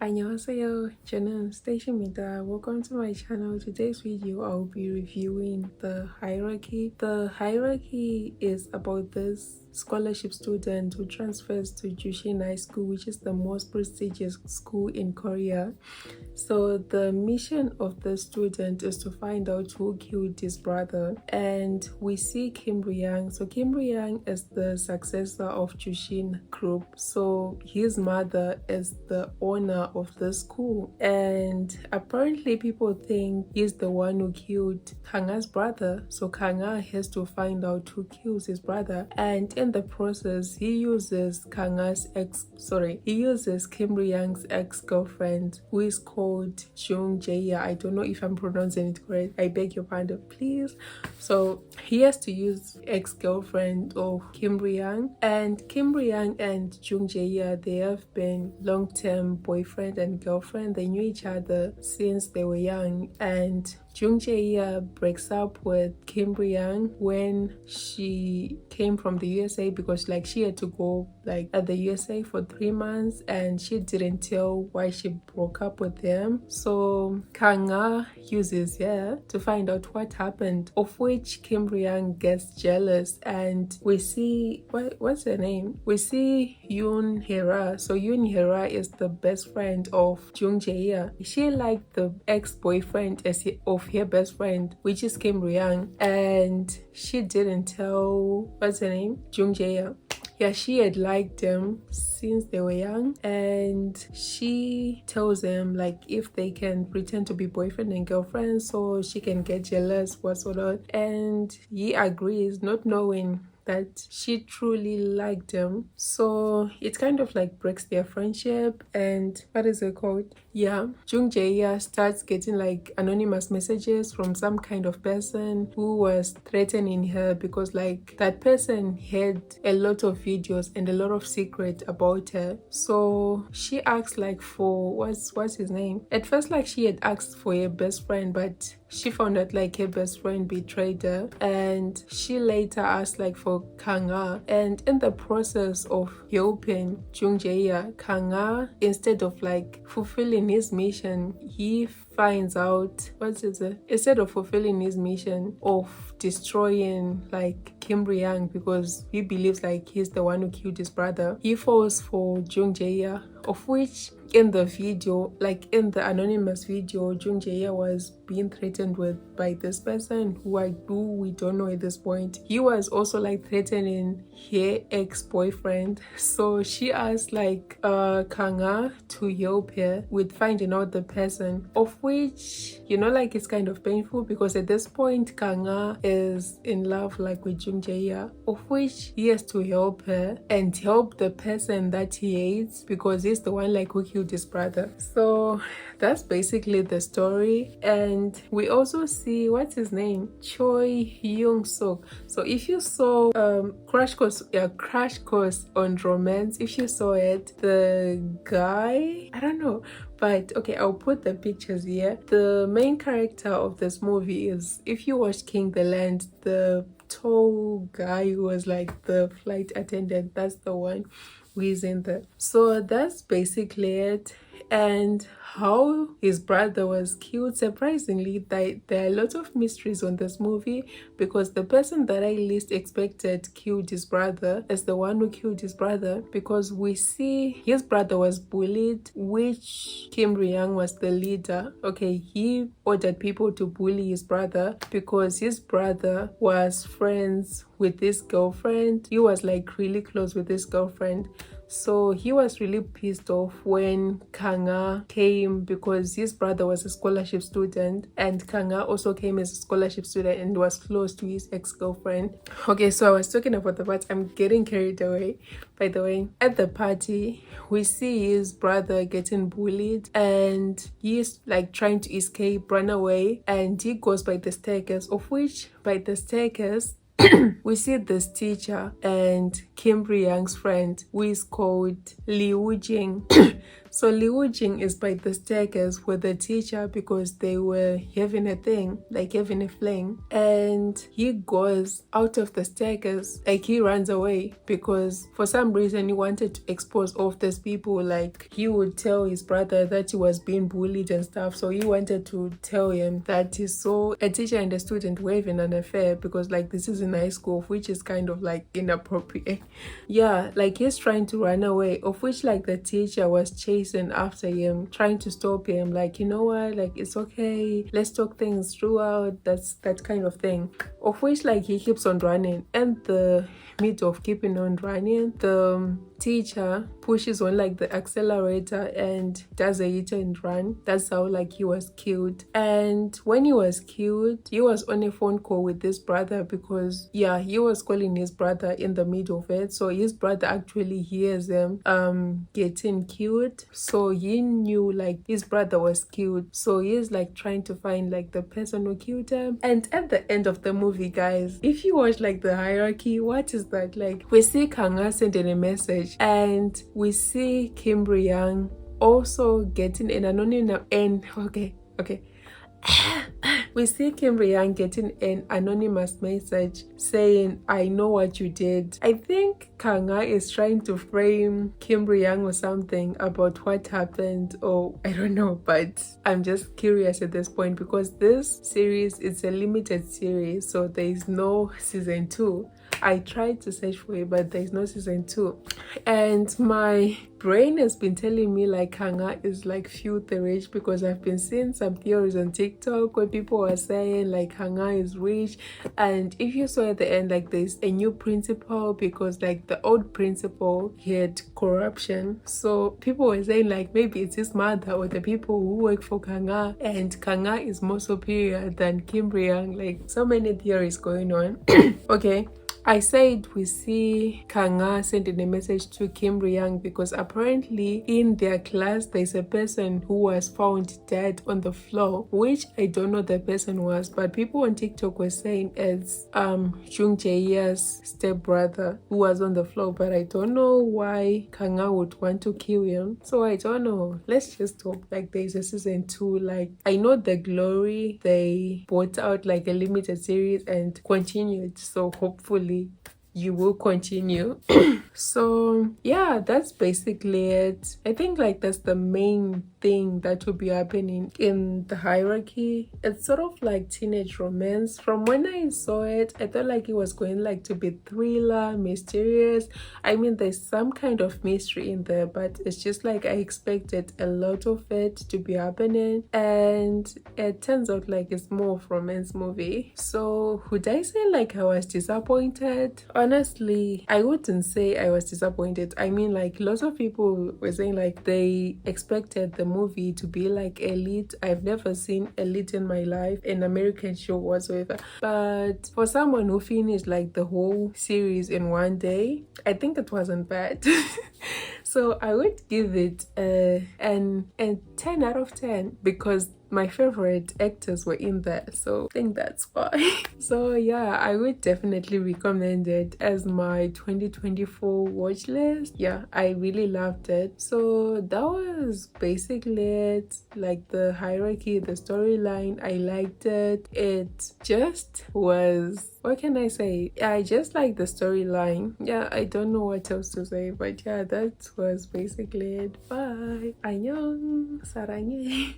안녕하세요, 저는 Station입니다. Welcome to my channel. Today's video, I'll be reviewing the hierarchy. The hierarchy is about this scholarship student who transfers to Jushin High School, which is the most prestigious school in Korea. So the mission of the student is to find out who killed his brother, and we see Kim Yang. So Kim Yang is the successor of Jushin Group. So his mother is the owner of the school, and apparently people think he's the one who killed Kanga's brother. So Kanga has to find out who kills his brother, and in the process he uses he uses Kim Yang's ex-girlfriend, who is called Jung Jae. I don't know if I'm pronouncing it correct, I beg your pardon please. So he has to use ex-girlfriend of Kim Yang, and Kim Yang and Jung Jae, they have been long-term boyfriend and girlfriend. They knew each other since they were young, and Jung Jae breaks up with Kim Yang when she came from the USA, because she had to go at the USA for 3 months, and she didn't tell why she broke up with them. So Kanga uses her to find out what happened, of which Kim Yang gets jealous, and we see what's her name? We see Yoon Hera. So Yoon Hera is the best friend of Jung Jae. She liked the ex-boyfriend of her best friend, which is Kim Yang, and she didn't tell what's her name? Jung Jae. Yeah, she had liked them since they were young, and she tells them if they can pretend to be boyfriend and girlfriend so she can get jealous whatsoever, and he agrees, not knowing that she truly liked him. So it kind of breaks their friendship, and what is it called? Yeah, Jung Jae starts getting anonymous messages from some kind of person who was threatening her, because that person had a lot of videos and a lot of secret about her. So she asked for what's his name? At first she had asked for her best friend, but she found out her best friend betrayed her, and she later asked for Kanga. And in the process of helping Jung Jae, Kanga, instead of fulfilling his mission, he finds out instead of fulfilling his mission of destroying Kim Yang, because he believes he's the one who killed his brother, he falls for Jung Jae, of which in the video, in the anonymous video, Jung Jae was being threatened with by this person who we don't know at this point. He was also threatening her ex-boyfriend. So she asked Kanga to help her with finding out the person, of which it's kind of painful, because at this point Kanga is in love with Jung Jae, of which he has to help her and help the person that he hates, because he's the one who killed his brother. So that's basically the story. And we also see what's his name, Choi Hyung Suk. So if you saw Crash Course on Romance, if you saw it, the guy, I don't know, but okay, I'll put the pictures here. The main character of this movie is, if you watch King the Land, the tall guy who was the flight attendant, that's the one who is in there. So that's basically it. And how his brother was killed, surprisingly, there are a lot of mysteries on this movie, because the person that I least expected killed his brother is the one who killed his brother, because we see his brother was bullied, which Kim Yang was the leader. Okay, he ordered people to bully his brother because his brother was friends with his girlfriend. He was really close with his girlfriend. So he was really pissed off when Kanga came, because his brother was a scholarship student, and Kanga also came as a scholarship student and was close to his ex-girlfriend. Okay, so I was talking about the part, I'm getting carried away. By the way, at the party, we see his brother getting bullied, and he's trying to escape, run away, and he goes by the staircase, of which by the staircase we see this teacher and Kim Yang's friend, who is called Liu Jing. So Liu Jing is by the staircase with the teacher because they were having a thing, like having a fling. And he goes out of the staircase, like he runs away because for some reason he wanted to expose all of these people. Like he would tell his brother that he was being bullied and stuff. So he wanted to tell him that he saw a teacher and a student were having an affair because like this is in high school, which is kind of like inappropriate. Yeah, like he's trying to run away, of which like the teacher was chasing after him, trying to stop him, like, you know what, like it's okay, let's talk things throughout, that's that kind of thing. Of which like he keeps on running, and the mid of keeping on running, the teacher pushes on like the accelerator and does a hit and run. That's how like he was killed. And when he was killed, he was on a phone call with his brother because yeah, he was calling his brother in the middle of it. So his brother actually hears him getting killed, so he knew like his brother was killed. So he's like trying to find like the person who killed him. And at the end of the movie, guys, if you watch like the hierarchy, what is that? Like we see Kanga sending a message, and we see Kim Young also getting an anonymous we see Kim Young getting an anonymous message saying, I know what you did. I think Kanga is trying to frame Kim Young or something about what happened, or I don't know, but I'm just curious at this point because this series is a limited series, so there is no season 2. I tried to search for it, but there's no season 2. And my brain has been telling me like Kanga is like filthy rich because I've been seeing some theories on TikTok where people are saying like Kanga is rich. And if you saw at the end, like there's a new principal because like the old principal had corruption. So people were saying like maybe it's his mother or the people who work for Kanga, and Kanga is more superior than Kim Young. Like so many theories going on. Okay. I said we see Kanga sending a message to Kim Young because apparently in their class there's a person who was found dead on the floor, which I don't know the person was, but people on TikTok were saying it's Jung Jae-ye's stepbrother who was on the floor, but I don't know why Kanga would want to kill him. So I don't know. Let's just hope like there's a season 2. Like I know The Glory, they brought out like a limited series and continued, so hopefully you will continue. So yeah, that's basically it. I think like that's the main thing that will be happening in the hierarchy. It's sort of like teenage romance. From when I saw it, I thought like it was going like to be thriller, mysterious. I mean, there's some kind of mystery in there, but it's just like I expected a lot of it to be happening, and it turns out like it's more of a romance movie. So would I say like I was disappointed? Honestly, I wouldn't say I was disappointed. I mean, like lots of people were saying like they expected the movie to be like Elite. I've never seen Elite in my life, an American show whatsoever, but for someone who finished like the whole series in one day, I think it wasn't bad. So I would give it a 10 out of 10 because my favorite actors were in there, so I think that's why. So yeah, I would definitely recommend it as my 2024 watch list. Yeah, I really loved it. So that was basically it. Like the hierarchy, the storyline, I liked it. It just was, what can I say? I just like the storyline. Yeah, I don't know what else to say, but yeah, that was basically it. Bye. Annyeong. Sarangye.